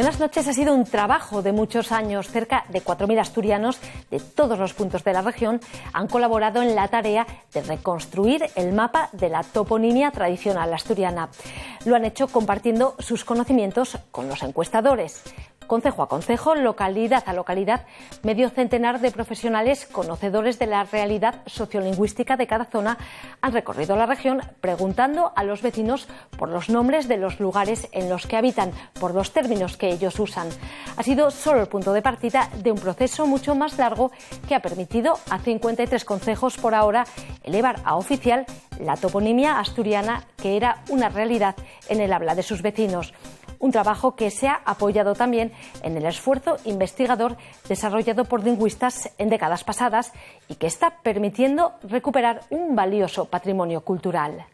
Buenas noches. Ha sido un trabajo de muchos años. Cerca de 4.000 asturianos de todos los puntos de la región han colaborado en la tarea de reconstruir el mapa de la toponimia tradicional asturiana. Lo han hecho compartiendo sus conocimientos con los encuestadores. Concejo a concejo, localidad a localidad, medio centenar de profesionales conocedores de la realidad sociolingüística de cada zona han recorrido la región preguntando a los vecinos por los nombres de los lugares en los que habitan, por los términos que ellos usan. Ha sido solo el punto de partida de un proceso mucho más largo que ha permitido a 53 concejos por ahora elevar a oficial la toponimia asturiana, que era una realidad en el habla de sus vecinos. Un trabajo que se ha apoyado también en el esfuerzo investigador desarrollado por lingüistas en décadas pasadas y que está permitiendo recuperar un valioso patrimonio cultural.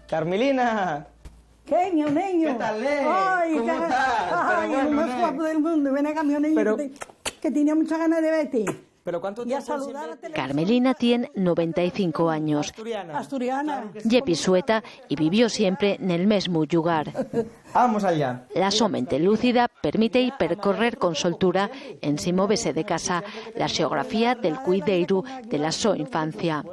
Carmelina. ¿Qué, niño? ¿Qué tal, Ay, ¿cómo estás? Ay, Pero el bueno, más guapo del mundo. Ven acá, mi niño, que tenía muchas ganas de verte. ¿Pero cuánto Y a tiempo saludar sin verte? Carmelina tiene 95 años. Asturiana. Ye pisueta y vivió siempre en el mismo lugar. Vamos allá. La so mente lúcida permite percorrer con soltura, en si móvese de casa, la xeografía del cuideiro de la so infancia.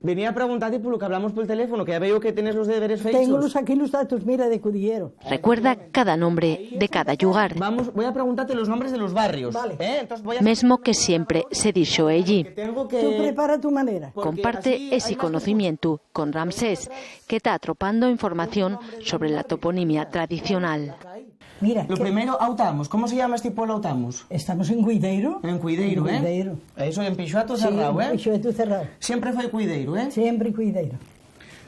Venía a preguntarte por lo que hablamos por el teléfono, que ya veo que tienes los deberes feitos. Tengo aquí los datos, mira, de Cudillero. Recuerda cada nombre de cada lugar. Voy a preguntarte los nombres de los barrios. Vale. Entonces voy a... Mesmo que siempre se dixo allí. Tengo que... Tú prepara tu manera. Comparte ese conocimiento con Ramsés, que está atropando información sobre la toponimia tradicional. Mira, Lo primero, Autamos. ¿Cómo se llama este pueblo, Autamos? estamos en Cuideiro. En Cuideiro, En Cuideiro. Eso en Pixuato Sí, cerrado, en Pixuato cerrado. Siempre fue Cuideiro, Siempre Cuideiro.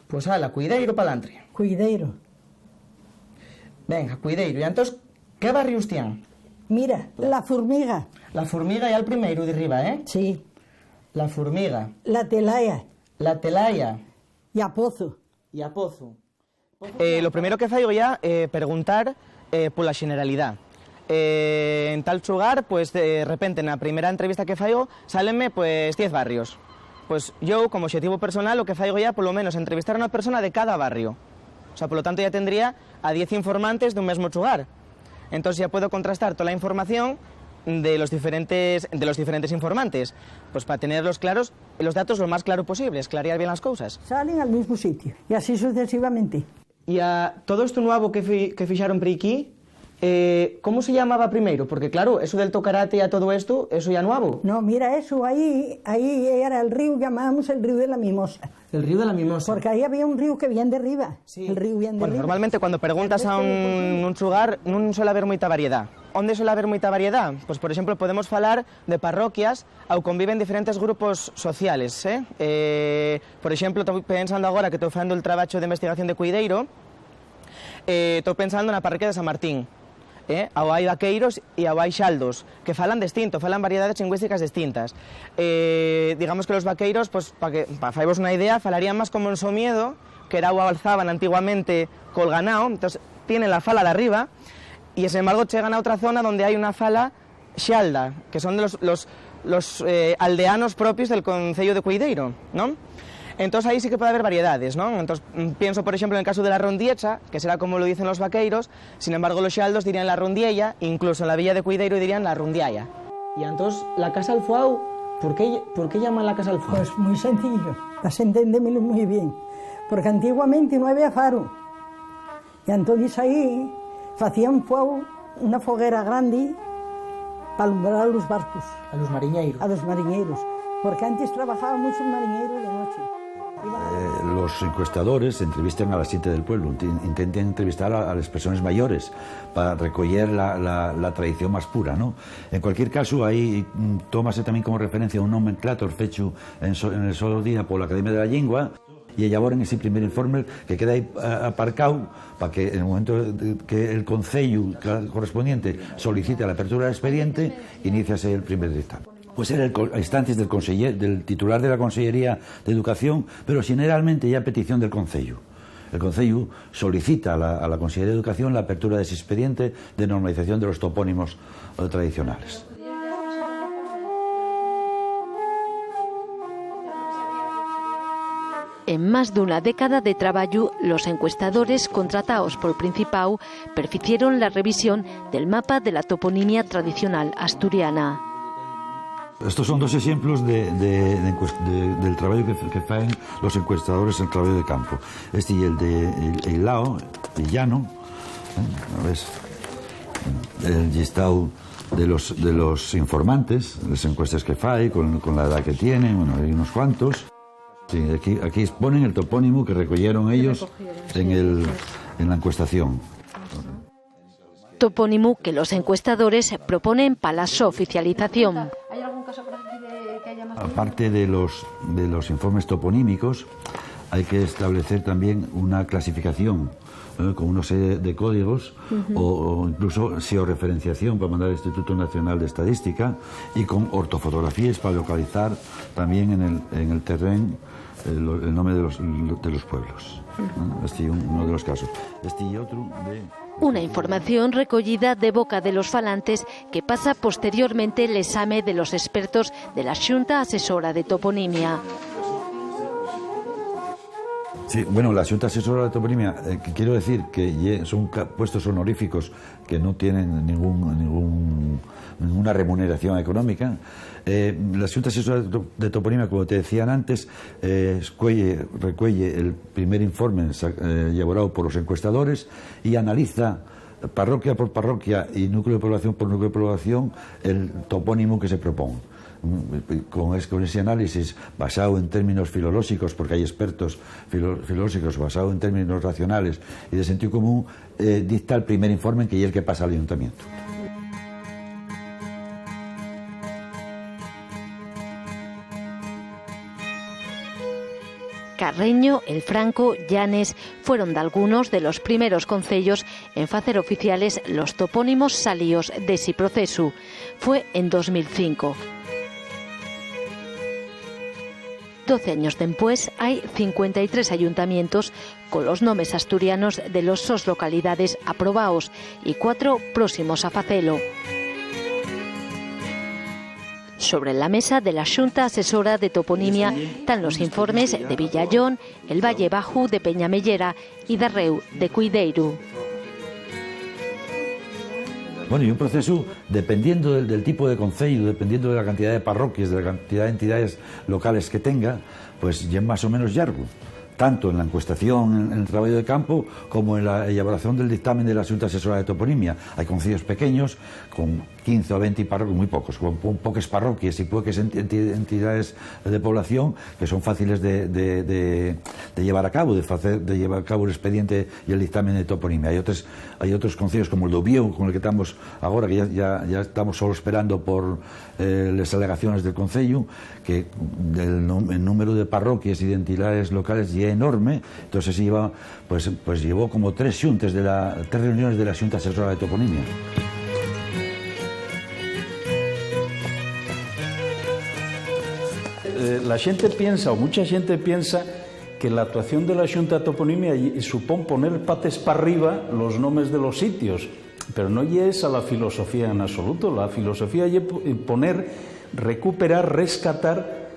Pues ala, Cuideiro pa'lantri. Cuideiro. Venga, Cuideiro. Y entonces, ¿qué barrios tienen? Mira, la formiga. La Formiga ya el primero de arriba, Sí. La Formiga. La telaya. La Telaya. Y a Pozo. Y a Pozo. Lo primero que faigo ya, preguntar por la generalidad. En tal lugar, pues de repente en la primera entrevista que faigo, sálenme pues 10 barrios. Pues yo, como objetivo personal, lo que faigo ya, por lo menos, entrevistar a una persona de cada barrio. O sea, por lo tanto, ya tendría a 10 informantes de un mismo lugar. Entonces ya puedo contrastar toda la información de los diferentes informantes, pues para tenerlos claros, los datos lo más claro posible, esclarear bien las cosas. Salen al mismo sitio. Y así sucesivamente. Y a todo esto nuevo que ficharon por aquí, ¿cómo se llamaba primero? Porque claro, eso del tocarate y a todo esto, eso ya nuevo. No, mira eso, ahí era el río, llamábamos el río de la Mimosa. El río de la Mimosa. Porque ahí había un río que viene de arriba. Sí. El río viene de Bueno, arriba. normalmente cuando preguntas a un lugar, no suele haber mucha variedad. ¿Dónde suele haber mucha variedad? Pues, por ejemplo, podemos hablar de parroquias ao conviven diferentes grupos sociales. Por ejemplo, estoy pensando ahora que estoy haciendo el trabajo de investigación de Cuideiro, estoy pensando en la parroquia de San Martín. Ao hai vaqueiros e ao hai xaldos que falan distinto, falan variedades lingüísticas distintas. Digamos que los vaqueiros, pues, para faivos una idea, falarían más como en Somiedo, que era o alzaban antiguamente col ganao, entonces tienen la fala de arriba, y sin embargo llegan a otra zona donde hay una fala xalda, que son de los aldeanos propios del concello de Cuideiro, ¿no? Entonces ahí sí que puede haber variedades, ¿no? Entonces pienso, por ejemplo, en el caso de la rondiecha, que será como lo dicen los vaqueiros, sin embargo los xaldos dirían la rondiella, incluso en la villa de Cuideiro dirían la rondialla. Y entonces, la Casa Alfoau, ¿por qué llaman la Casa Alfoau? Pues muy sencillo, vas a entenderme muy bien. Porque antiguamente no había faro. Y entonces ahí hacían una foguera grande para alumbrar los barcos. A los mariñeiros. A los marineros. porque antes trabajaba mucho un marinero de noche. Los encuestadores entrevistan a la xente del pueblo, intentan entrevistar a las personas mayores para recoger la tradición más pura, ¿no? En cualquier caso, ahí tómase también como referencia un nomenclator fecho en el solo día por la Academia de la Lengua, y elaboran ese primer informe que queda ahí aparcado para que en el momento que el concello correspondiente solicite la apertura del expediente, iniciase el primer dictamen. Pues era a instancias del titular de la Consellería de Educación, pero generalmente ya a petición del Concello. El Concello solicita a la Consellería de Educación la apertura de ese expediente de normalización de los topónimos tradicionales. En más dunha década de traballo, los encuestadores contratados por Principau perficieron la revisión del mapa de la toponimia tradicional asturiana. Estos son dos ejemplos del trabajo que hacen los encuestadores en el trabajo de campo. Este y el de Ilao, el llano, ¿ves? El listado de los informantes, las encuestas que hacen, con la edad que tienen, bueno, hay unos cuantos. Sí, aquí exponen el topónimo que recogieron ellos en la encuestación. Topónimo que los encuestadores proponen para la su oficialización. Aparte de los informes toponímicos, hay que establecer también una clasificación con una serie de códigos o incluso georreferenciación para mandar al Instituto Nacional de Estadística, y con ortofotografías para localizar también en el terreno el nombre de los pueblos. Este es uno de los casos. Este y otro de... Una información recollida de boca de los falantes que pasa posteriormente el examen de los expertos de la Xunta Asesora de Toponimia. Sí, bueno, la Xunta Asesora de Toponimia, quiero decir que son puestos honoríficos que no tienen ninguna remuneración económica. La Xunta Asesora de Toponimia, como te decían antes, recuelle el primer informe elaborado por los encuestadores y analiza parroquia por parroquia y núcleo de población por núcleo de población el topónimo que se propone. Con ese análisis basado en términos filológicos, porque hay expertos filológicos, basado en términos racionales y de sentido común, dicta el primer informe, que es el que pasa al ayuntamiento. Carreño, El Franco, Llanes fueron de algunos de los primeros concellos en hacer oficiales los topónimos salidos de ese proceso. Fue en 2005. 12 años después hay 53 ayuntamientos con los nombres asturianos de las sus localidades aprobados y 4 próximos a facelo. Sobre la mesa de la Xunta Asesora de Toponimia están los informes de Villallón, el Valle Bajo de Peñamellera y Darreu de Cuideiro. Bueno, y un proceso, dependiendo del tipo de concello, dependiendo de la cantidad de parroquias, de la cantidad de entidades locales que tenga, pues ya más o menos largo, tanto en la encuestación, en el trabajo de campo, como en la elaboración del dictamen de la Xunta Asesora de Toponimia. Hay concellos pequeños, con 15 o 20 parroquias, muy pocos, con pocas parroquias y pocas entidades de población que son fáciles de llevar a cabo, de llevar a cabo el expediente y el dictamen de toponimia. Hay otros concellos como el de Oviedo, con el que estamos ahora, que ya estamos solo esperando por las alegaciones del concello, que el número de parroquias y de entidades locales ya es enorme. Entonces pues llevó como 3 reuniones de la Xunta Asesora de Toponimia. La xente piensa, o mucha xente piensa, que la actuación de la Xunta de Toponimia supón poner pates para arriba los nombres de los sitios, pero no es esa la filosofía en absoluto. La filosofía es poner, recuperar, rescatar,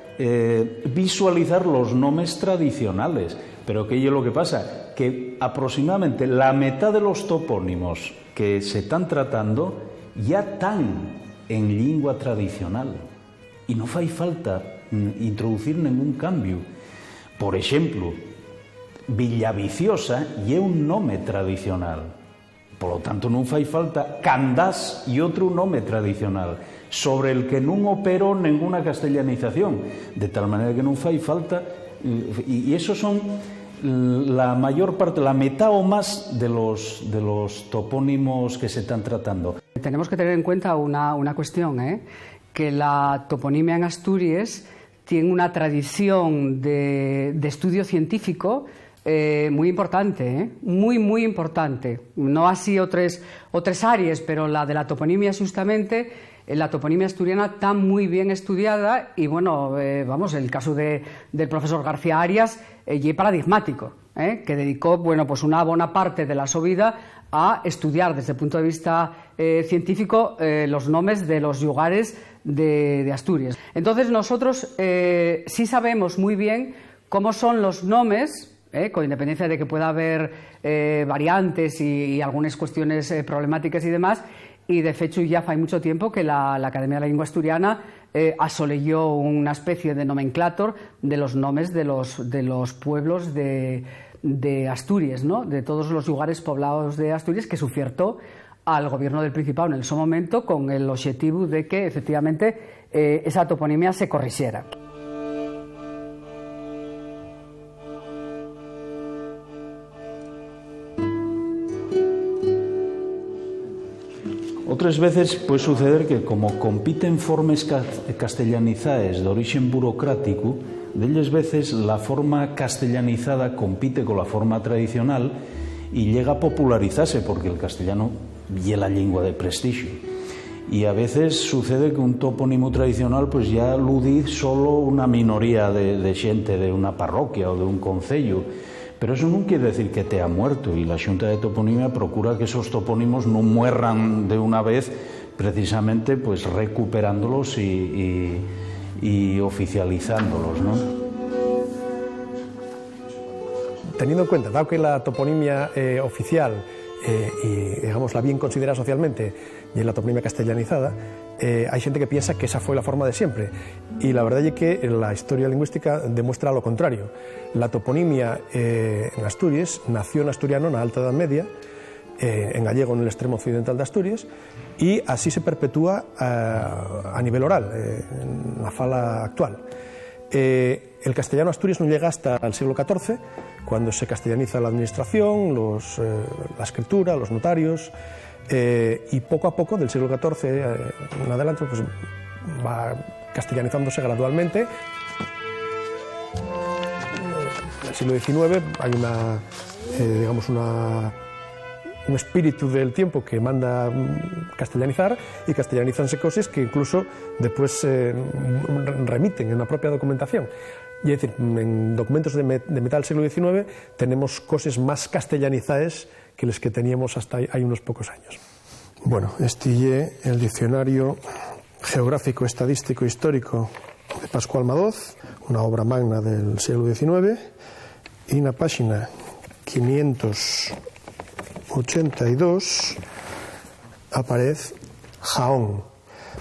visualizar los nombres tradicionales. Pero ¿qué es lo que pasa? Que aproximadamente la mitad de los topónimos que se están tratando ya están en lengua tradicional y no fai falta introducir ningún cambio. Por ejemplo, Villaviciosa é un nome tradicional, Polo tanto, non fai falta candás e outro nome tradicional sobre el que non operou ninguna castellanización, de tal manera que non fai falta, e esos son la mayor parte, la mitad o más de los topónimos que se están tratando. Tenemos que tener en cuenta una cuestión, que la toponimia en Asturias tiene una tradición de estudio científico muy importante, muy importante. No así otras áreas, pero la de la toponimia justamente, la toponimia asturiana está muy bien estudiada y bueno, vamos, el caso del profesor García Arias es paradigmático, que dedicó, bueno, pues una buena parte de la su vida a estudiar desde el punto de vista científico los nombres de los lugares de Asturias. Entonces nosotros sí sabemos muy bien cómo son los nombres, con independencia de que pueda haber variantes y algunas cuestiones problemáticas y demás, y de hecho ya hace mucho tiempo que la Academia de la Lengua Asturiana asoleyó una especie de nomenclator de los nombres de los pueblos de Asturias, ¿no? De todos los lugares poblados de Asturias, que sufiertó al gobierno del Principado en ese momento con el objetivo de que efectivamente esa toponimia se corrigiera. Otras veces puede suceder que como compiten formas castellanizadas de origen burocrático, de ellas veces la forma castellanizada compite con la forma tradicional y llega a popularizarse porque el castellano es la lengua de prestigio. Y a veces sucede que un topónimo tradicional pues ya alude solo una minoría de gente de una parroquia o de un concello. Pero eso no quiere decir que te ha muerto, y la Xunta de Toponimia procura que esos topónimos no muerran de una vez, precisamente pues recuperándolos y oficializándolos, ¿no? Teniendo en cuenta, dado que la toponimia oficial y digamos la bien considerada socialmente y la toponimia castellanizada, hay gente que piensa que esa fue la forma de siempre, y la verdad es que la historia lingüística demuestra lo contrario. La toponimia en Asturias nació en asturiano en la Alta Edad Media, en gallego en el extremo occidental de Asturias, y así se perpetúa a nivel oral, en la fala actual. El castellano a Asturias no llega hasta el siglo XIV, cuando se castellaniza la administración, la escritura, los notarios, y poco a poco, del siglo XIV en adelante, pues va castellanizándose gradualmente. En el siglo XIX hay un espíritu del tiempo que manda castellanizar, y castellanizanse cosas que incluso después remiten en la propia documentación. Y es decir, en documentos de mitad del siglo XIX tenemos cosas más castellanizadas que las que teníamos hasta hay unos pocos años. Bueno, este es el diccionario geográfico, estadístico, histórico de Pascual Madoz, una obra magna del siglo XIX, y en la página 582 aparece Jaón,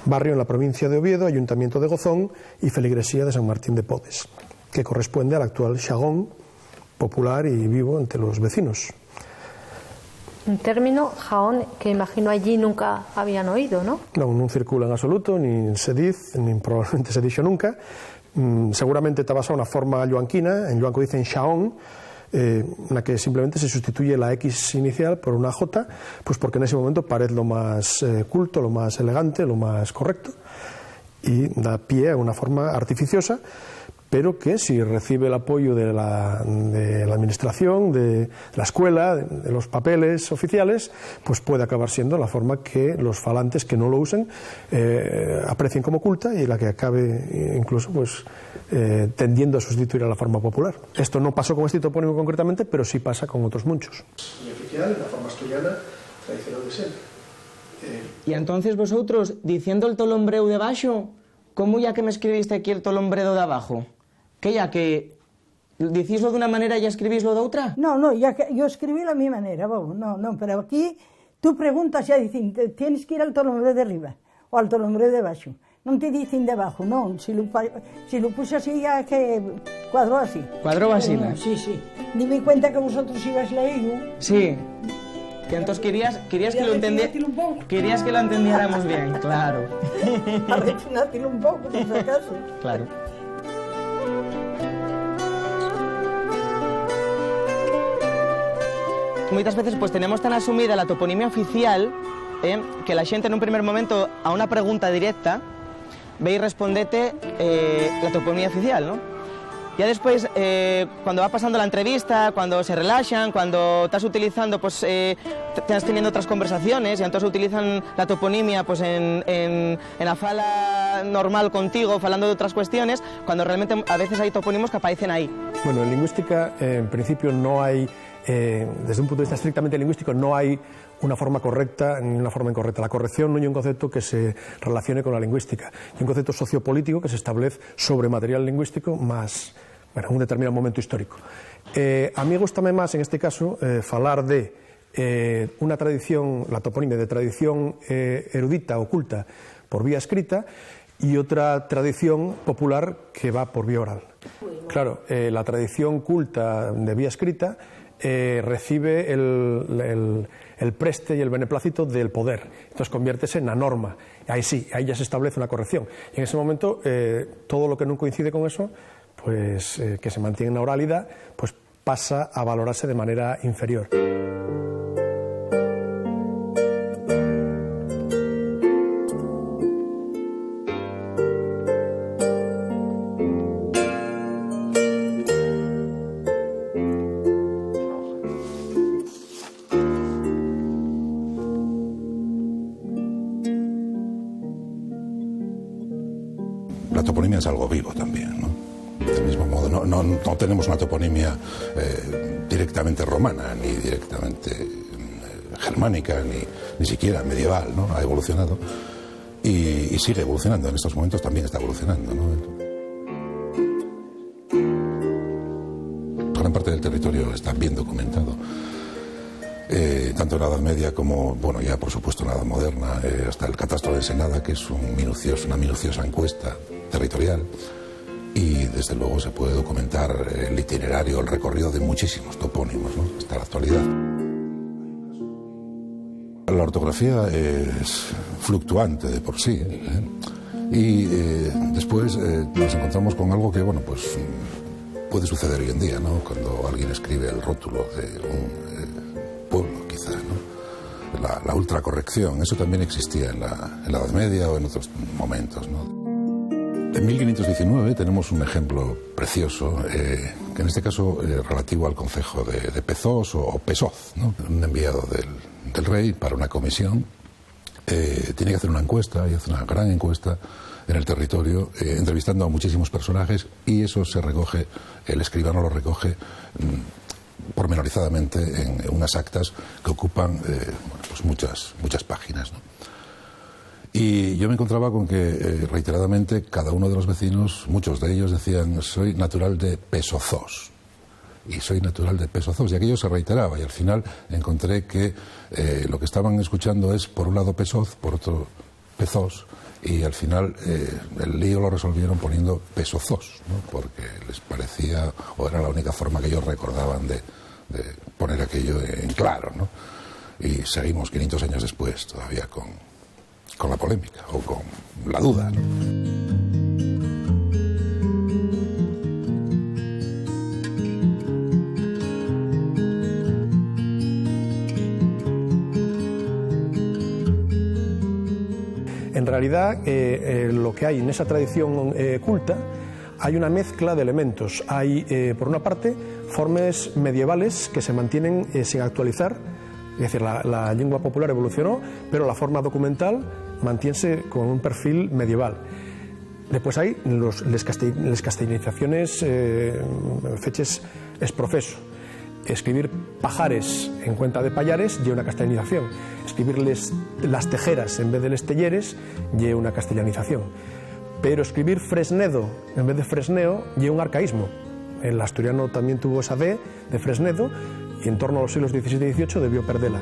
barrio en la provincia de Oviedo, ayuntamiento de Gozón y feligresía de San Martín de Podes, que corresponde al actual Xagón, popular y vivo entre los vecinos. Un término, Jaón, que imagino allí nunca habían oído, ¿no? No circula en absoluto, ni se dice, ni probablemente se dicho nunca. Seguramente está basado en una forma lluanquina, en lluanco dicen Xaón, en la que simplemente se sustituye la X inicial por una J, pues porque en ese momento parece lo más culto, lo más elegante, lo más correcto, y da pie a una forma artificiosa, pero que si recibe el apoyo de la administración, de la escuela, de los papeles oficiales, pues puede acabar siendo la forma que los falantes que no lo usen aprecien como culta, y la que acabe incluso pues tendiendo a sustituir a la forma popular. Esto no pasó con este topónimo concretamente, pero sí pasa con otros muchos. Y oficial, la forma asturiana tradicional de ser. Y entonces vosotros, diciendo el tolombreu de abajo, ¿cómo ya que me escribiste aquí el tolombredo de abajo? ¿Que ya que decíslo de una manera y ya escribíslo de otra? No, yo escribí a mi manera, no, pero aquí tú preguntas ya dicen, tienes que ir al tolombreu de arriba o al tolombreu de abajo. No te dicen de abajo, no, si lo puse así ya que cuadró así. ¿Cuadró así? Sí. Dime cuenta que vosotros ibas leyendo. Sí. Que entonces querías que lo entendiéramos bien, claro. A refinártelo un pouco, por si acaso. Claro. Moitas veces pues tenemos tan asumida la toponimia oficial que la xente nun primer momento a una pregunta directa ve y respondete la toponimia oficial, ¿no? Ya después, cuando va pasando la entrevista, cuando se relaxan, cuando estás utilizando, pues, estás teniendo otras conversaciones y entonces utilizan la toponimia pues, en la fala normal contigo, falando de otras cuestiones, cuando realmente a veces hay topónimos que aparecen ahí. Bueno, en lingüística, en principio, no hay, desde un punto de vista estrictamente lingüístico, no hay una forma correcta ni una forma incorrecta. La corrección no hay un concepto que se relacione con la lingüística. Hay un concepto sociopolítico que se establece sobre material lingüístico más, bueno, un determinado momento histórico. A mí gustame más, en este caso, falar de una tradición, la toponimia de tradición erudita, oculta, por vía escrita, y otra tradición popular que va por vía oral. Claro, la tradición culta de vía escrita recibe el preste y el beneplácito del poder, entonces conviértese en la norma. Ahí sí, ahí ya se establece una corrección. Y en ese momento, todo lo que no coincide con eso, pues que se mantiene en la oralidad, pues pasa a valorarse de manera inferior. La toponimia es algo vivo también, ¿no? Del mismo modo, no tenemos una toponimia directamente romana, ni directamente germánica, ni siquiera medieval, ¿no? Ha evolucionado y sigue evolucionando. En estos momentos también está evolucionando, ¿no? Gran parte del territorio está bien documentado. Tanto en la Edad Media como, bueno, ya por supuesto en la Edad Moderna, hasta el Catastro de Ensenada, que es una minuciosa encuesta territorial, y desde luego se puede documentar el itinerario, el recorrido de muchísimos topónimos, ¿no? Hasta la actualidad. La ortografía es fluctuante de por sí, y después nos encontramos con algo que, bueno, pues puede suceder hoy en día, ¿no? Cuando alguien escribe el rótulo de un pueblo, quizá, ¿no? La ultracorrección, eso también existía en la Edad Media o en otros momentos, ¿no? En 1519 tenemos un ejemplo precioso, que en este caso relativo al concejo de Pezós o Pesoz, ¿no? Un enviado del rey para una comisión tiene que hacer una encuesta, y hace una gran encuesta en el territorio, entrevistando a muchísimos personajes, y eso se recoge, el escribano lo recoge pormenorizadamente en unas actas que ocupan pues muchas páginas, ¿no? Y yo me encontraba con que reiteradamente cada uno de los vecinos, muchos de ellos decían: soy natural de Pesozós, y soy natural de Pesozós, y aquello se reiteraba, y al final encontré que lo que estaban escuchando es por un lado Pesoz, por otro Pezós, y al final el lío lo resolvieron poniendo Pesozós, ¿no? Porque les parecía, o era la única forma que ellos recordaban de poner aquello en claro, ¿no? Y seguimos 500 años después todavía con la polémica o con la duda, ¿no? En realidad, lo que hay en esa tradición culta, hay una mezcla de elementos. Hay, por una parte, formas medievales que se mantienen sin actualizar, es decir, la lengua popular evolucionó, pero la forma documental mantiene con un perfil medieval. Después hay les castellanizaciones fechas es profeso. Escribir pajares en cuenta de payares lleva una castellanización. Escribir las tejeras en vez de les telleres lleva una castellanización. Pero escribir Fresnedo en vez de Fresneo lleva un arcaísmo. El asturiano también tuvo esa D de Fresnedo, y en torno a los siglos XVII y XVIII debió perderla.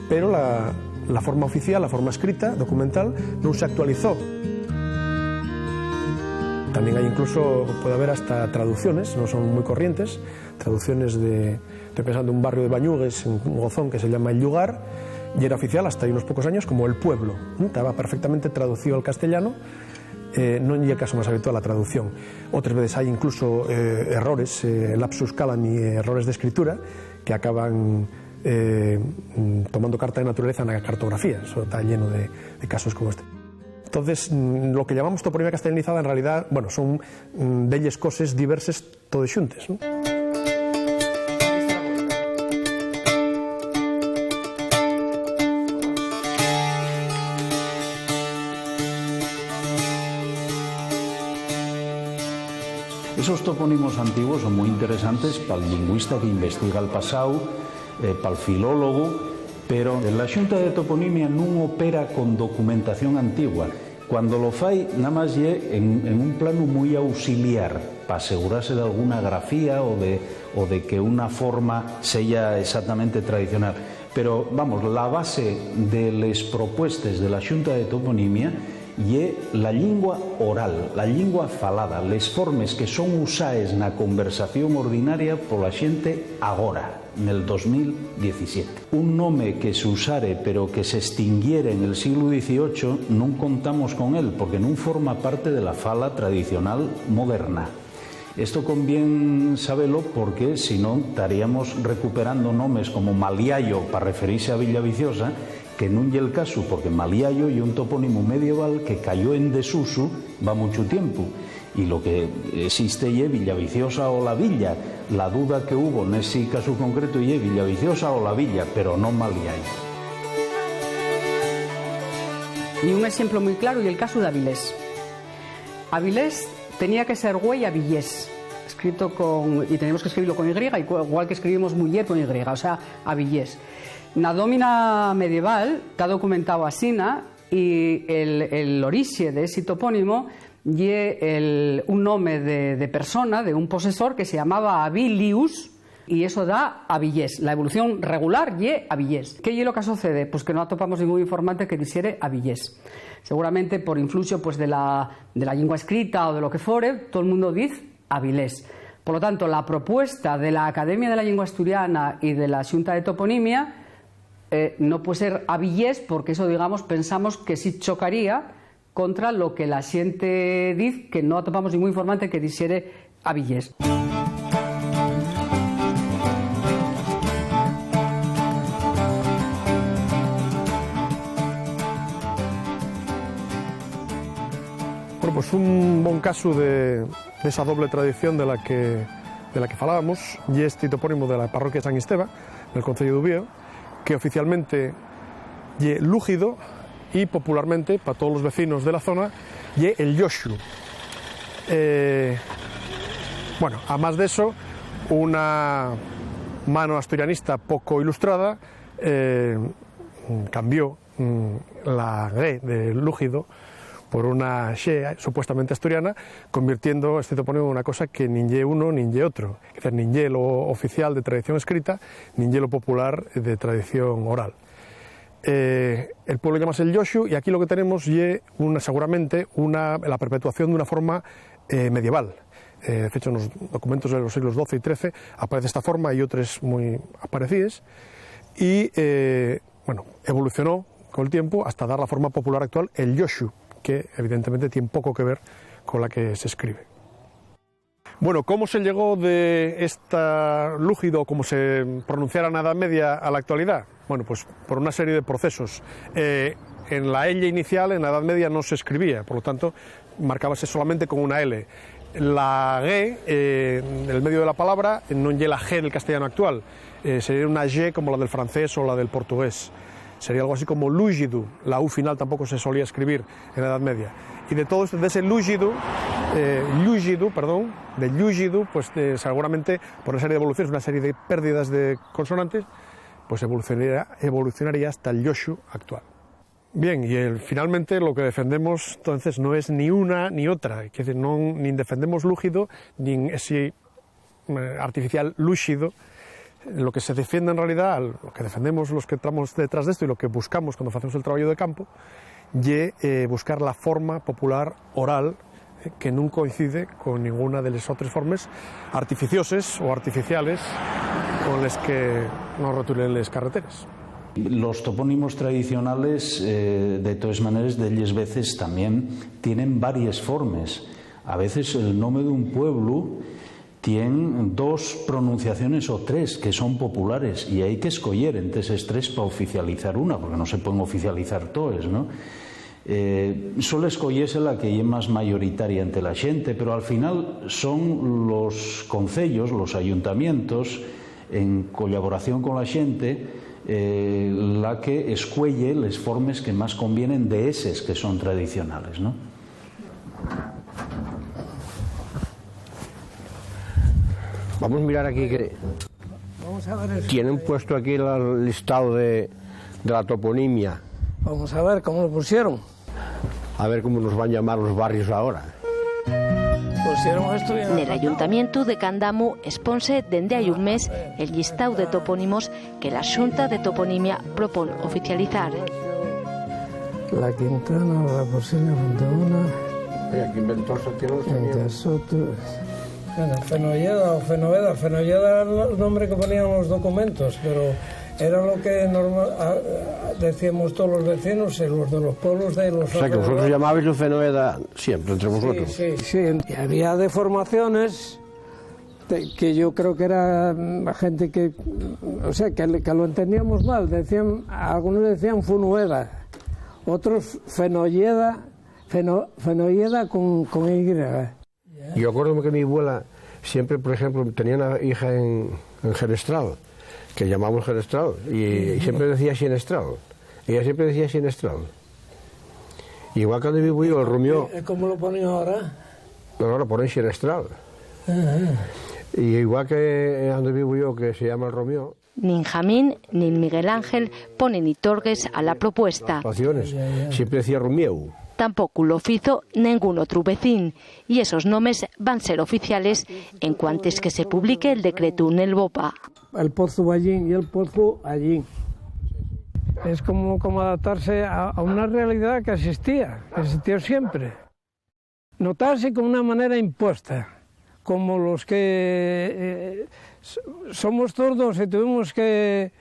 Pero la forma oficial, la forma escrita, documental, no se actualizó. También hay incluso, puede haber hasta traducciones, no son muy corrientes, traducciones de Estoy pensando en un barrio de Bañugues, en Gozón, que se llama El Lugar, y era oficial hasta unos pocos años como El Pueblo. Estaba perfectamente traducido al castellano, no en el caso más habitual la traducción. Otras veces hay incluso errores, lapsus calami, errores de escritura, que acaban tomando carta de naturaleza en la cartografía. Eso está lleno de casos como este. Entonces, lo que llamamos toponimia castellanizada en realidad, bueno, son delles coses diversas todas xuntes, ¿no? Esos topónimos antiguos son muy interesantes para el lingüista que investiga el pasado, para el filólogo, pero la Xunta de Toponimia non opera con documentación antigua. Cuando lo fai, nada más en un plano muy auxiliar, para asegurarse de alguna grafía o de que una forma sea exactamente tradicional. Pero, vamos, la base de les propuestas de la Xunta de Toponimia y la lingua oral, la lingua falada, les formes que son usaes na conversación ordinaria pola xente agora, nel 2017. Un nome que se usare pero que se extinguiere en el siglo XVIII non contamos con él porque non forma parte de la fala tradicional moderna. Esto conviene saberlo porque si no estaríamos recuperando nomes como Maliayo para referirse a Villaviciosa, que non é el caso, porque Maliayo é un topónimo medieval que cayó en desuso va mucho tiempo, y lo que existe é Villaviciosa o la Villa. La duda que hubo en ese caso concreto é Villaviciosa o la Villa, pero non Maliayo. Y un ejemplo muy claro y el caso de Avilés. Avilés tenía que ser güey Avillés, escrito con, y tenemos que escribirlo con Y, igual que escribimos muller con Y, o sea, Avillés. Na dómina medieval está documentado asina y el orixe de ese topónimo lle un nome de persona, de un posesor que se llamaba Avilius, y eso da Avillés. La evolución regular lle Avillés. ¿Qué lle lo que sucede? Pues que no atopamos ningún informante que dixere Avillés. Seguramente por influxo pues, de la lengua escrita o de lo que fore, todo el mundo dice Avilés. Por lo tanto, la propuesta de la Academia de la Lengua Asturiana y de la Xunta de Toponimia no puede ser Avillés, porque eso, digamos, pensamos que sí chocaría contra lo que la xente dice, que no atopamos ningún informante que dixere Avillés. Bueno, pues un bon caso de esa doble tradición de la que falábamos, y este topónimo de la parroquia de San Esteban, del concello de Ubieo, que oficialmente ye lúgido y popularmente, para todos los vecinos de la zona, ye el Yoshu. Bueno, a más de eso, una mano asturianista poco ilustrada cambió la G de lúgido por una X supuestamente asturiana, convirtiendo este topónimo en una cosa que ni ye uno ni ye otro. Es decir, ni ye lo oficial de tradición escrita, ni ye lo popular de tradición oral. El pueblo llamas el Yoshu, y aquí lo que tenemos ye seguramente la perpetuación de una forma medieval. De hecho, en los documentos de los siglos XII y XIII aparece esta forma y otras muy parecidas, y bueno, evolucionó con el tiempo hasta dar la forma popular actual, el Yoshu, que evidentemente tiene poco que ver con la que se escribe. Bueno, ¿cómo se llegó de esta lúgido, como se pronunciara en la Edad Media, a la actualidad? Bueno, pues por una serie de procesos. En la L inicial, en la Edad Media, no se escribía, por lo tanto, marcábase solamente con una L. La G, en el medio de la palabra, no es la G del castellano actual, sería una G como la del francés o la del portugués. Sería algo así como lúgido. La U final tampoco se solía escribir en la Edad Media. Y de todo esto, de ese lúgido, pues seguramente por una serie de evoluciones, una serie de pérdidas de consonantes, pues evolucionaría hasta el Yoshu actual. Bien, y finalmente lo que defendemos entonces no es ni una ni otra, es decir, ni defendemos lúgido ni ese artificial lúcido. Lo que se defiende en realidad, lo que defendemos los que estamos detrás de esto y lo que buscamos cuando hacemos el trabajo de campo, es buscar la forma popular oral que no coincide con ninguna de las otras formas artificiosas o artificiales o les que no rotulen les carreteras. Los topónimos tradicionales, de todas maneras, de ellas veces también tienen varias formas. A veces el nombre de un pueblo tiene dos pronunciaciones o tres que son populares y hay que escoger entre esas tres para oficializar una, porque no se pueden oficializar todas, ¿no? Suele escogerse la que es más mayoritaria entre la gente, pero al final son los concellos, los ayuntamientos, en colaboración con la gente, la que escuelle las formas que más convienen de eses que son tradicionales, ¿no? Vamos a mirar aquí que tienen puesto aquí el listado de la toponimia. Vamos a ver cómo lo pusieron. A ver cómo nos van a llamar los barrios ahora. Pusieron esto En el Ayuntamiento de Candamu exponse dende hai un mes el listado de topónimos que la Xunta de Toponimia propone oficializar. La Quintana, la Porcina, Fontebona... Aquí inventó Soto... Bueno, Fenolleda o Fenoveda. Fenolleda era el nombre que ponían los documentos, pero era lo que decíamos todos los vecinos y los de los pueblos de los... O sea, que vosotros llamabais el Fenolleda siempre, entre vosotros. Sí. Y había deformaciones que yo creo que era gente que... O sea, que lo entendíamos mal. Algunos decían Funueda, otros Fenolleda, Fenolleda con Y. Yo acuerdo que mi abuela siempre, por ejemplo, tenía una hija en Gerestral, que llamamos Gerestral, y siempre decía Xenestral. Ella siempre decía Xenestral. Igual que donde vivo yo, el Rumió... ¿Cómo lo ponen ahora? No, lo ponen Xenestral. Y igual que donde vivo yo, que se llama el Rumió... Nin Jamín ni Miguel Ángel ponen itorgues a la propuesta. Siempre decía Rumieu. Tampoco lo hizo ningún otro vecino y esos nombres van a ser oficiales en cuanto que se publique el decreto en el BOPA. El pozo allí y el pozo allí. Es como adaptarse a una realidad que existió siempre. Notarse con una manera impuesta, como los que somos tordos y tuvimos que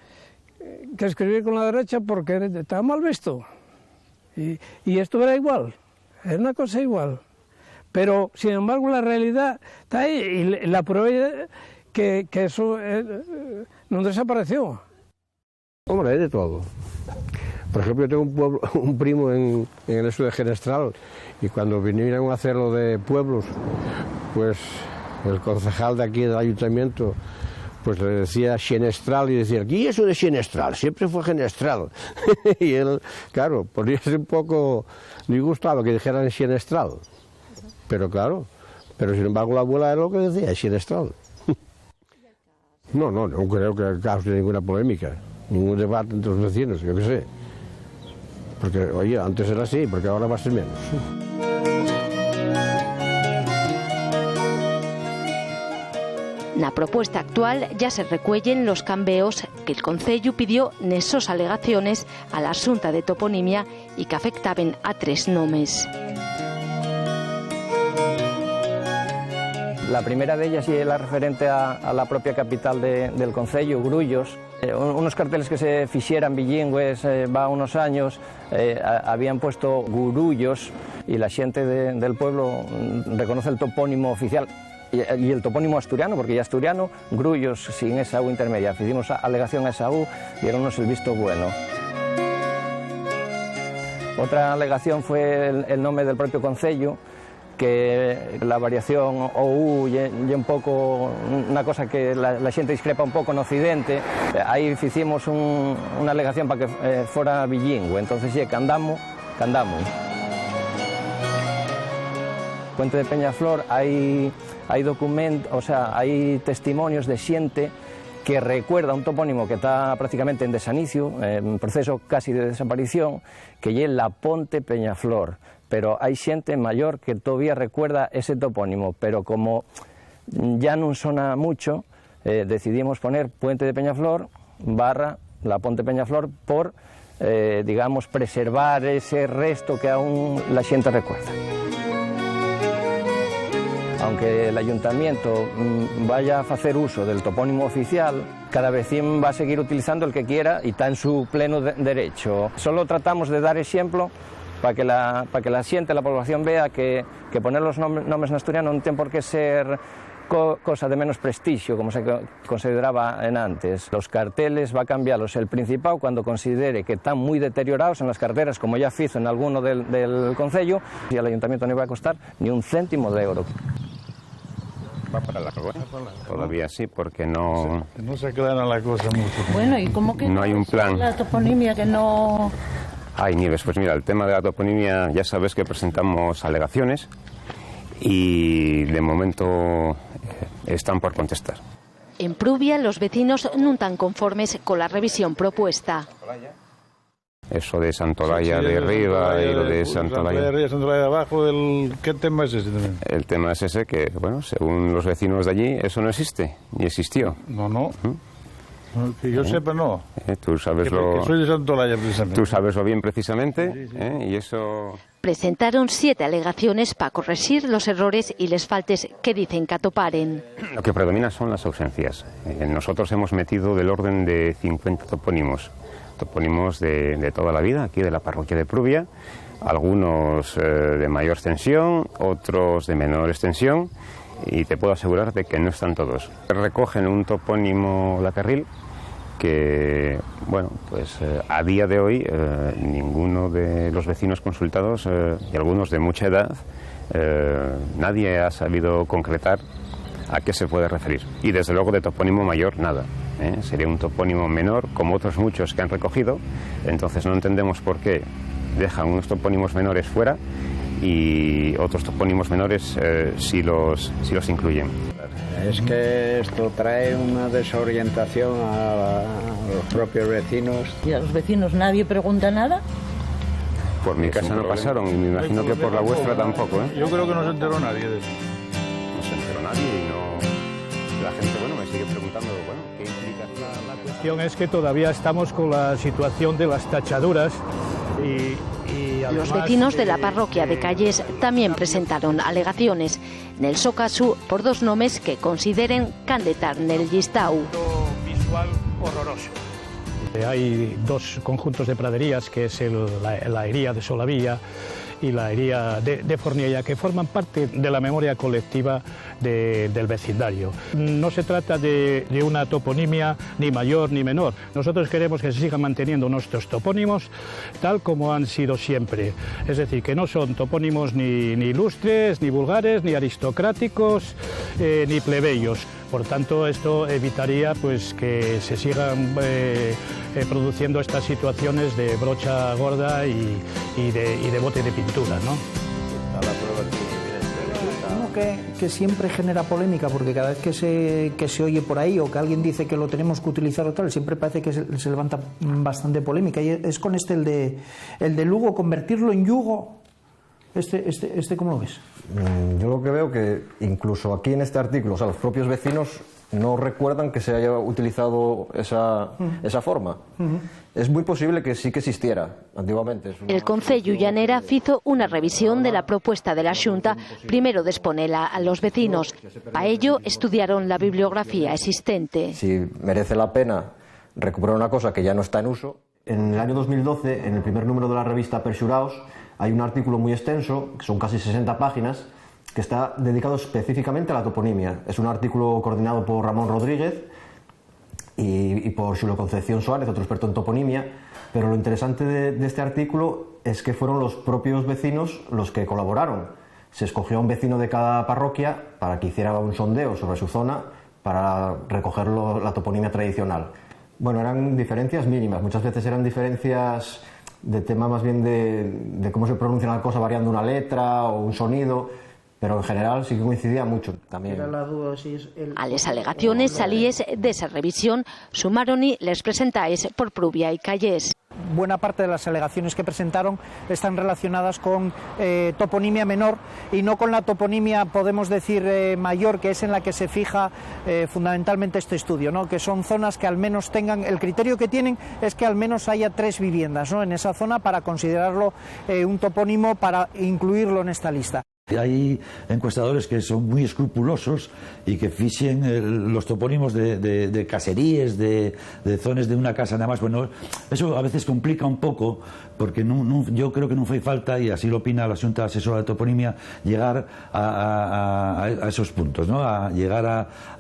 escribir con la derecha porque estaba mal visto. Y esto era igual, era una cosa igual. Pero, sin embargo, la realidad está ahí y la prueba que eso no desapareció. Hombre, hay de todo. Por ejemplo, yo tengo un primo en el sur de Gerestral y cuando vinieron a hacer lo de pueblos, pues el concejal de aquí del ayuntamiento pues le decía Xenestral y decía, ¿qué es eso de Xenestral? Siempre fue Genestral. Y él, claro, poníase un poco disgustado que dijeran Xenestral. Pero claro, pero sin embargo la abuela era lo que decía, Xenestral. No creo que cause ninguna polémica, ningún debate entre los vecinos, yo qué sé. Porque, oye, antes era así, porque ahora va a ser menos. Na propuesta actual ya se recuellen los cambios que el Concello pidió nesos alegaciones a la Xunta de Toponimia y que afectaban a 3 nomes. La primera de ellas es la referente a la propia capital del Concello, Grullos. Unos carteles que se fixeran bilingües va unos años, habían puesto Gurullos y la gente del pueblo reconoce el topónimo oficial. Y el topónimo asturiano, porque ya asturiano, Grullos sin esa U intermedia. Hicimos alegación a esa U, dieronnos el visto bueno. Otra alegación fue el nombre del propio concello, que la variación OU y un poco una cosa que la gente discrepa un poco en Occidente. Ahí hicimos una alegación para que fuera bilingüe, entonces sí, Candamu. Puente de Peñaflor hay documentos, o sea, hay testimonios de xente que recuerda un topónimo que está prácticamente en desanicio, en proceso casi de desaparición, que es la Ponte Peñaflor. Pero hay xente mayor que todavía recuerda ese topónimo, pero como ya no sona mucho, decidimos poner Puente de Peñaflor / la Ponte Peñaflor por, digamos, preservar ese resto que aún la xente recuerda. aunque el ayuntamiento vaya a hacer uso del topónimo oficial, cada vecino va a seguir utilizando el que quiera y está en su pleno derecho. Solo tratamos de dar ejemplo para que la xente, la población vea que poner los nombres en asturiano no tiene por qué ser cosa de menos prestigio, como se consideraba en antes. Los carteles va a cambiarlos el Principado cuando considere que están muy deteriorados en las carreteras, como ya hizo en alguno del concello, y al ayuntamiento no iba a costar ni un céntimo de euro. Va para largo, ¿eh? Todavía sí, porque no... No se aclara la cosa mucho. Bueno, ¿y cómo que no hay un plan? La toponimia que no... Ay, Nieves, pues mira, el tema de la toponimia, ya sabes que presentamos alegaciones y de momento están por contestar. En Prubia, los vecinos no están conformes con la revisión propuesta. Eso de Santolaya de arriba y lo de Santolaya de arriba, Santolaya de abajo, ¿qué tema es ese también? El tema es ese que, bueno, según los vecinos de allí, eso no existe, ni existió. No. Que yo sepa, no. Tú sabes que soy de Santolaya, precisamente. Tú sabes lo bien, precisamente, sí. Y eso... Presentaron 7 alegaciones para corregir los errores y les faltes que dicen que atoparen. Lo que predomina son las ausencias. Nosotros hemos metido del orden de 50 topónimos de toda la vida, aquí de la parroquia de Prubia, algunos de mayor extensión, otros de menor extensión, y te puedo asegurar de que no están todos. Recogen un topónimo Lacarril que, bueno, pues a día de hoy ninguno de los vecinos consultados, y algunos de mucha edad, nadie ha sabido concretar a qué se puede referir. Y desde luego de topónimo mayor, nada. Sería un topónimo menor, como otros muchos que han recogido. Entonces no entendemos por qué dejan unos topónimos menores fuera y otros topónimos menores sí los incluyen. Es que esto trae una desorientación a los propios vecinos. ¿Y a los vecinos nadie pregunta nada? Por mi casa no pasaron y me imagino que por la vuestra tampoco, ¿eh? Yo creo que no se enteró nadie de eso. No se enteró nadie y no... La gente, bueno, me sigue preguntando, bueno, ¿qué implica? La cuestión es que todavía estamos con la situación de las tachaduras y además, los vecinos de la parroquia de Calles también presentaron alegaciones. En el caso por 2 nombres que consideren que han de estar en el listado. Visual horroroso. Hay 2 conjuntos de praderías, que es la Hería de Solavilla y la Hería de Forniella, que forman parte de la memoria colectiva del vecindario. No se trata de una toponimia ni mayor ni menor. Nosotros queremos que se sigan manteniendo nuestros topónimos tal como han sido siempre. Es decir, que no son topónimos ni ilustres, ni vulgares, ni aristocráticos, ni plebeyos. Por tanto, esto evitaría pues que se sigan produciendo estas situaciones de brocha gorda y de bote de pintura, ¿no? Que siempre genera polémica, porque cada vez que se oye por ahí o que alguien dice que lo tenemos que utilizar o tal, siempre parece que se levanta bastante polémica. Y es con el de Lugo, convertirlo en yugo. ¿Cómo lo ves? Yo lo que veo que incluso aquí en este artículo, o sea, los propios vecinos no recuerdan que se haya utilizado esa forma. Es muy posible que sí que existiera antiguamente. El Concello Llanera hizo una revisión de la propuesta de la Xunta, primero de exponerla a los vecinos. Para ello estudiaron la bibliografía existente. Si merece la pena recuperar una cosa que ya no está en uso. En el año 2012, en el primer número de la revista Perxuraos, hay un artículo muy extenso, que son casi 60 páginas, que está dedicado específicamente a la toponimia. Es un artículo coordinado por Ramón Rodríguez y por Xulo Concepción Suárez, otro experto en toponimia, pero lo interesante de este artículo es que fueron los propios vecinos los que colaboraron. Se escogió a un vecino de cada parroquia para que hiciera un sondeo sobre su zona para recoger la toponimia tradicional. Bueno, eran diferencias mínimas, muchas veces eran diferencias de tema más bien de cómo se pronuncia una cosa variando una letra o un sonido, pero en general sí que coincidía mucho también. A las alegaciones salíes de esa revisión sumaron y les presentáis por Prubia y Calles. Buena parte de las alegaciones que presentaron están relacionadas con toponimia menor y no con la toponimia, podemos decir, mayor, que es en la que se fija fundamentalmente este estudio, ¿no? Que son zonas que al menos tengan, el criterio que tienen es que al menos haya 3 viviendas, ¿no?, en esa zona para considerarlo un topónimo, para incluirlo en esta lista. Hay encuestadores que son muy escrupulosos y que fixen los topónimos de caseríes, de zonas de una casa nada más. Bueno, eso a veces complica un pouco, porque yo creo que non fai falta, e así lo opina la Xunta Asesora de Toponimia, llegar a esos puntos, ¿no? A llegar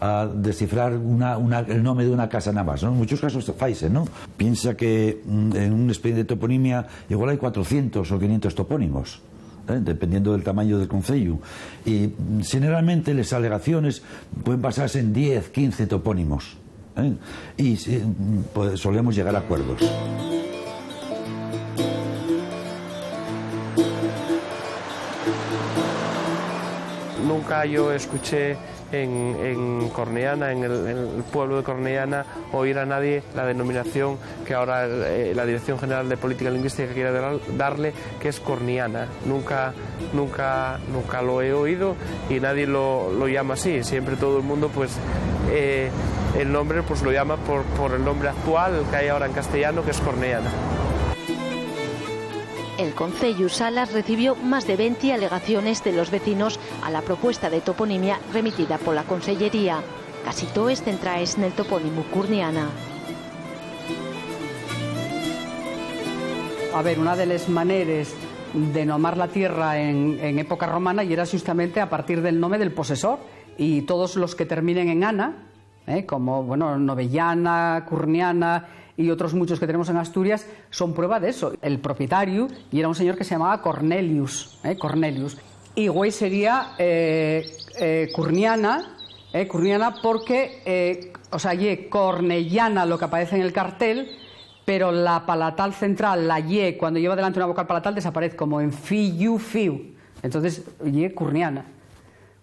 a descifrar el nome de una casa nada más, ¿no? En muchos casos faise, ¿no? Piensa que en un expediente de toponimia igual hay 400 o 500 topónimos, dependiendo del tamaño del concello, y generalmente las alegaciones pueden basarse en 10, 15 topónimos, y pues, solemos llegar a acuerdos. Nunca yo escuché en Cornellana, en el pueblo de Cornellana, oír a nadie la denominación que ahora la Dirección General de Política Lingüística quiere darle, que es corniana. Nunca lo he oído y nadie lo llama así. Siempre todo el mundo, pues, el nombre pues lo llama por el nombre actual, el que hay ahora en castellano, que es Cornellana. El Concello Salas recibió más de 20 alegaciones de los vecinos a la propuesta de toponimia remitida por la Consellería. Casi todas centradas en el topónimo Corniana. A ver, una de las maneras de nomar la tierra en época romana y era justamente a partir del nombre del posesor, y todos los que terminen en ana, como bueno, Novellana, Corniana y otros muchos que tenemos en Asturias, son prueba de eso. El propietario, y era un señor que se llamaba Cornelius, y güey sería Corniana, porque, o sea, Cornellana lo que aparece en el cartel, pero la palatal central, la Y, cuando lleva delante una vocal palatal, desaparece como en fiu. Entonces, Corniana.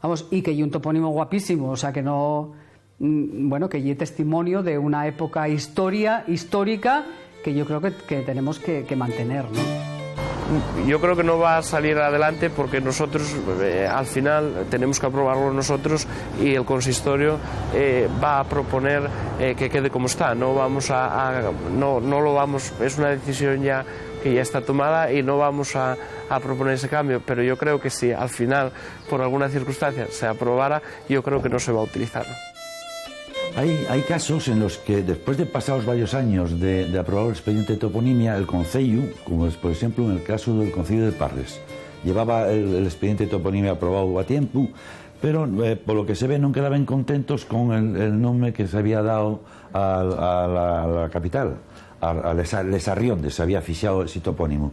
Vamos, y que hay un topónimo guapísimo, o sea, que no... Bueno, que hay testimonio de una época histórica que yo creo que tenemos que mantener, ¿no? Yo creo que no va a salir adelante porque nosotros al final tenemos que aprobarlo nosotros y el consistorio va a proponer que quede como está. No vamos no lo vamos, es una decisión ya que ya está tomada y no vamos a proponer ese cambio, pero yo creo que si al final por alguna circunstancia se aprobara, yo creo que no se va a utilizar. Hay casos en los que, después de pasados varios años de aprobado el expediente de toponimia, el Concello, como es por ejemplo en el caso del Concello de Parres, llevaba el expediente de toponimia aprobado a tiempo, pero por lo que se ve no quedaban contentos con el nombre que se había dado a la capital, a Les Arriondes, se había fichado ese topónimo.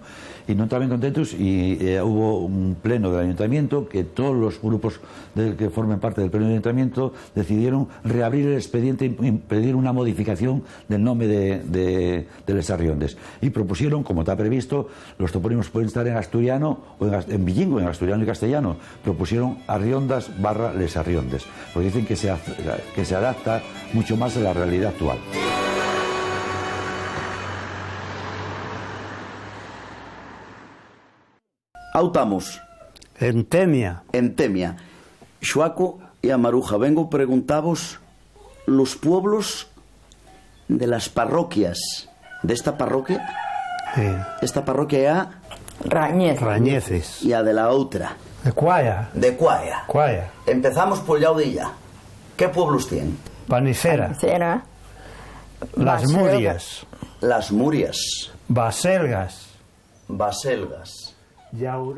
Y no estaban contentos y hubo un pleno del ayuntamiento que todos los grupos que formen parte del pleno del ayuntamiento decidieron reabrir el expediente y pedir una modificación del nombre de Les Arriondes. Y propusieron, como está previsto, los topónimos pueden estar en asturiano o en bilingüe, en asturiano y castellano. Propusieron Arriondas / Les Arriondes, porque dicen que se adapta mucho más a la realidad actual. Autamos. Entemia. Xuaco y a Maruja, vengo a preguntaros los pueblos de las parroquias de esta parroquia. Sí. Esta parroquia ya... Rañeces. Y a de la otra. De Cuaya. Empezamos por Yaudilla. ¿Qué pueblos tienen? Panicera. Las Murias. Baselgas.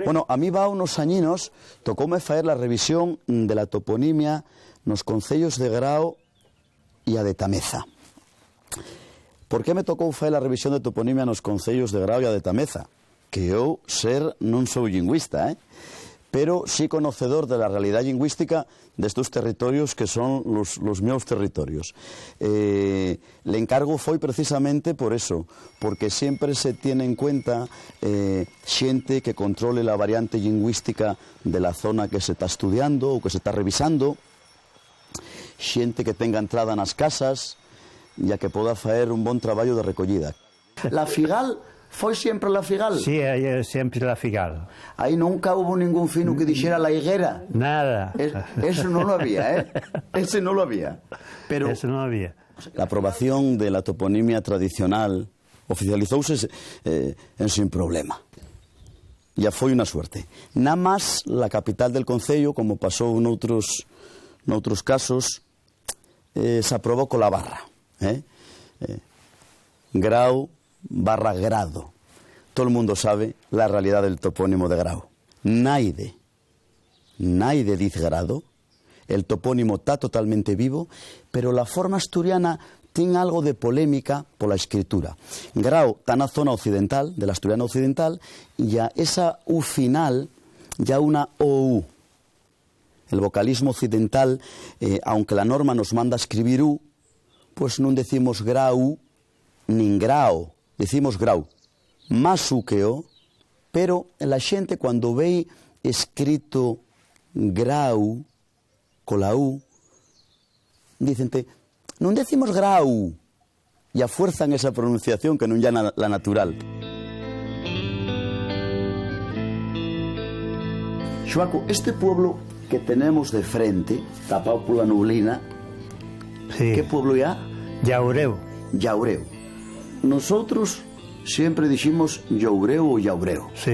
Bueno, a mí va unos añinos, tocóme faer la revisión de la toponimia nos concellos de Grao y a de Tameza. Por qué me tocó faer la revisión de toponimia nos concellos de Grao y a de Tameza? Que yo non sou lingüista, pero sí conocedor de la realidad lingüística de estos territorios que son los meus territorios. Le encargo fue precisamente por eso, porque siempre se tiene en cuenta xente que controle la variante lingüística de la zona que se está estudiando ou que se está revisando, xente que tenga entrada nas casas, ya que poda faer un bon traballo de recollida. La Figal foi sempre la Figal? Sí, siempre la Figal. Aí nunca hubo ningún fino que dixera la higuera? Nada. Eso no lo había, Ese no lo había. Pero eso no había. La aprobación de la toponimia tradicional oficializouse sin problema. ya foi unha suerte. Nada máis la capital del concello, como pasou noutros casos, se aprobou cola barra. Grau barra grado. Todo el mundo sabe la realidad del topónimo de Grau. Naide dice grado, el topónimo está totalmente vivo, pero la forma asturiana tiene algo de polémica por la escritura. Grau está en la zona occidental, de la asturiana occidental, y ya esa U final, ya una OU. El vocalismo occidental, aunque la norma nos manda a escribir U, pues no decimos Grau ni Grao, decimos Grau. Más U que O, pero la gente cuando ve escrito Grau con la U, dicen, no decimos Grau, y afuerzan esa pronunciación que no ya la natural. Xuaco, este pueblo que tenemos de frente, tapado por la nublina, sí. ¿Qué pueblo ya? Yaureu. Yaureu. Nosotros siempre dijimos Yaureu o Yaureu. Sí,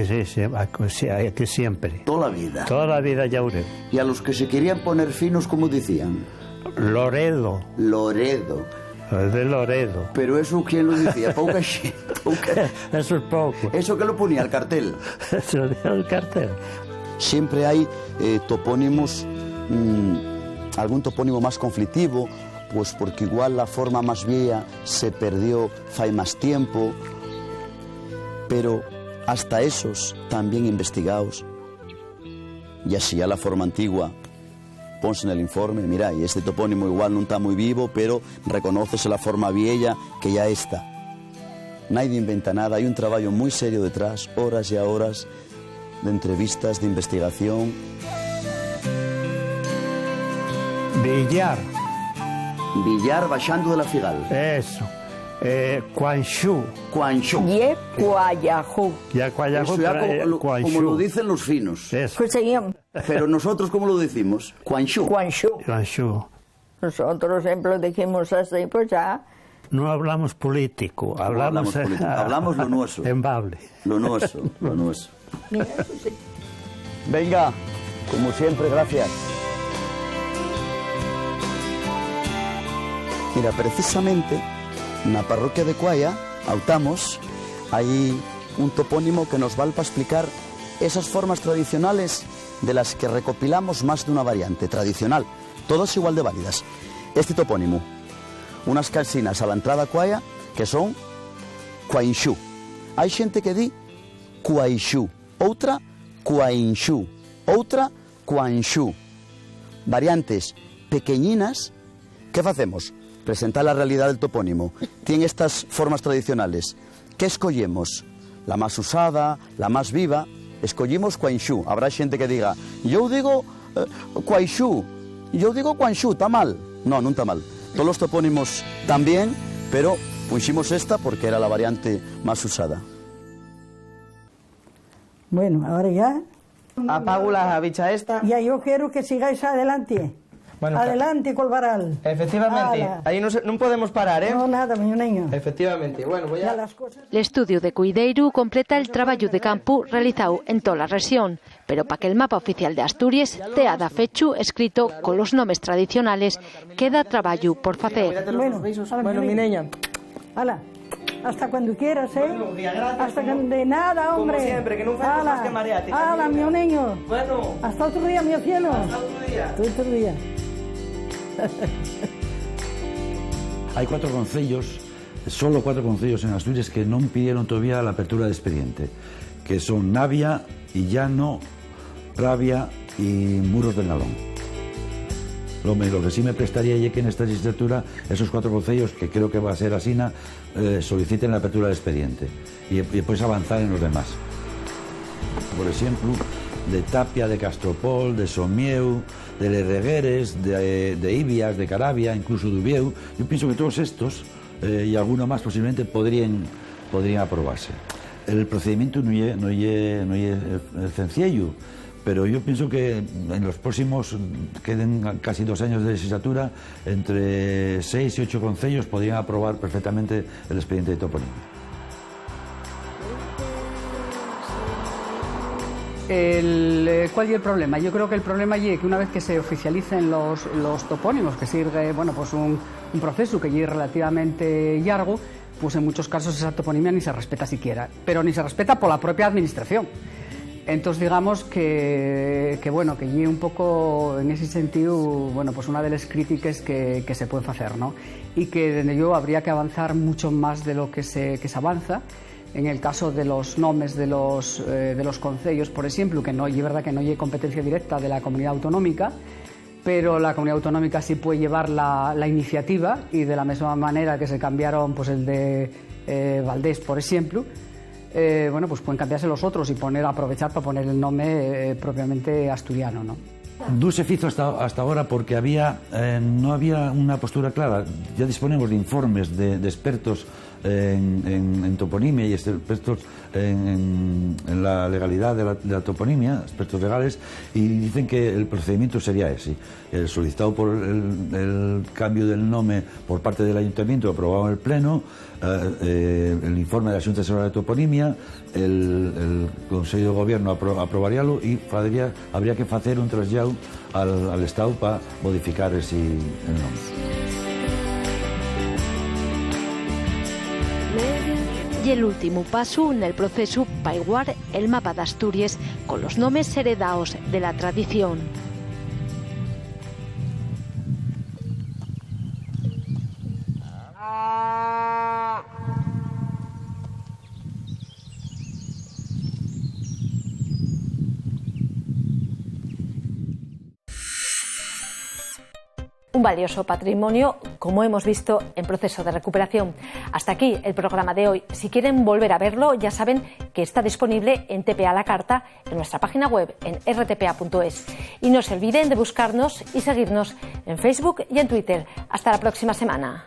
aquí siempre. Toda la vida. Toda la vida Yaureu. Y a los que se querían poner finos, ¿cómo decían? Loredo. Loredo. De Loredo. Pero eso, ¿quién lo decía? Pouca gente. Eso es poco. ¿Eso que lo ponía el cartel? Eso lo ponía el cartel. Siempre hay topónimos, algún topónimo más conflictivo, pues porque igual la forma más vieja se perdió hace más tiempo, pero hasta esos también investigados, y así a la forma antigua, ponse en el informe, mira, y este topónimo igual no está muy vivo, pero reconoces la forma vieja que ya está. Nadie inventa nada, hay un trabajo muy serio detrás, horas y horas de entrevistas, de investigación. Villar. Villar bajando de la Figal. Eso. Quanxú. Quanxú. Ye Cuayajú. Ya Cuayajú. Eso ya como lo dicen los finos. Eso. Pues seguimos. Pero nosotros, ¿cómo lo decimos? Quanxú. Quanxú. Nosotros siempre lo dijimos así, pues ya. No hablamos político, hablamos lo nuestro. Embable. Lo nuestro. Venga, como siempre, gracias. Mira, precisamente en la parroquia de Cuaya, Autamos, hay un topónimo que nos vale para explicar esas formas tradicionales de las que recopilamos más de una variante tradicional, todas igual de válidas. Este topónimo, unas calcinas a la entrada a Cuaya que son Cuainxú. Hay gente que di Cuaixú, outra Cuainxú, outra Cuanxú. Variantes pequeñinas. ¿Qué hacemos? Presentar la realidad del topónimo. Tiene estas formas tradicionales. ¿Qué escogemos? La más usada, la más viva. Escogimos Cuainxú. Habrá gente que diga, yo digo Cuaixú, yo digo Cuanxú, ¿está mal? No, no está mal. Todos los topónimos también, pero pusimos esta porque era la variante más usada. Bueno, ahora ya. Apago la bicha esta. Ya yo quiero que sigáis adelante. Bueno, adelante, Colvaral. Efectivamente, Ala. ahí no podemos parar, ¿eh? No, nada, mi niño. Efectivamente, bueno, voy a... L'estudio de Cuideiru completa el traballo de campo realizado en toda la región, pero para que el mapa oficial de Asturias tea da fechu escrito con los nombres tradicionales, queda traballo por facer. Bueno, mi niña. Hala, hasta cuando quieras, ¿eh? Bueno, gracias. Hasta que de nada, hombre. Como siempre, que no faltes más que mareate. Hala, mi niño. Bueno. Hasta otro día, mi cielo. Hasta otro día. Hasta otro día. Hai 4 concellos, solo 4 concellos en Asturias que non pidieron todavía la apertura de expediente, que son Navia, Illano, Rabia y Muros del Nalón. Lo que sí me prestaría es que en esta legislatura esos 4 concellos, que creo que va a ser asina, soliciten la apertura de expediente y después avanzar en los demás. Por ejemplo, de Tapia, de Castropol, de Somieu, de Lerregueres, de Ibias, de Carabia, incluso de Ubieu. Yo pienso que todos estos y alguno más posiblemente podrían aprobarse. El procedimiento no es sencillo, pero yo pienso que en los próximos, queden casi 2 años de legislatura, entre 6 y 8 concellos podrían aprobar perfectamente el expediente de topónimo. ¿Cuál es el problema? Yo creo que el problema es que una vez que se oficialicen los topónimos, que sigue pues un proceso que es relativamente largo, pues en muchos casos esa toponimia ni se respeta siquiera, pero ni se respeta por la propia administración. Entonces digamos que es un poco en ese sentido pues una de las críticas que se puede hacer, ¿no? Y que desde ello habría que avanzar mucho más de lo que se avanza. En el caso de los nombres de los concellos, por ejemplo, que no es verdad que no hay competencia directa de la comunidad autonómica, pero la comunidad autonómica sí puede llevar la iniciativa, y de la misma manera que se cambiaron pues el de Valdés, por ejemplo, pues pueden cambiarse los otros y aprovechar para poner el nombre propiamente asturiano, ¿no? No se hizo hasta ahora porque no había una postura clara. Ya disponemos de informes de expertos en toponimia y expertos en la legalidad de la toponimia, expertos legales, y dicen que el procedimiento sería ese: el solicitado por el cambio del nombre por parte del ayuntamiento, aprobado en el pleno, el informe de la Xunta Asesora de Toponimia, el Consejo de Gobierno aprobaríalo y habría que hacer un traslado al Estado para modificar el nombre. Y el último paso en el proceso para igualar el mapa de Asturias con los nombres heredados de la tradición. Un valioso patrimonio, como hemos visto, en proceso de recuperación. Hasta aquí el programa de hoy. Si quieren volver a verlo, ya saben que está disponible en TPA a la carta, en nuestra página web, en rtpa.es. Y no se olviden de buscarnos y seguirnos en Facebook y en Twitter. Hasta la próxima semana.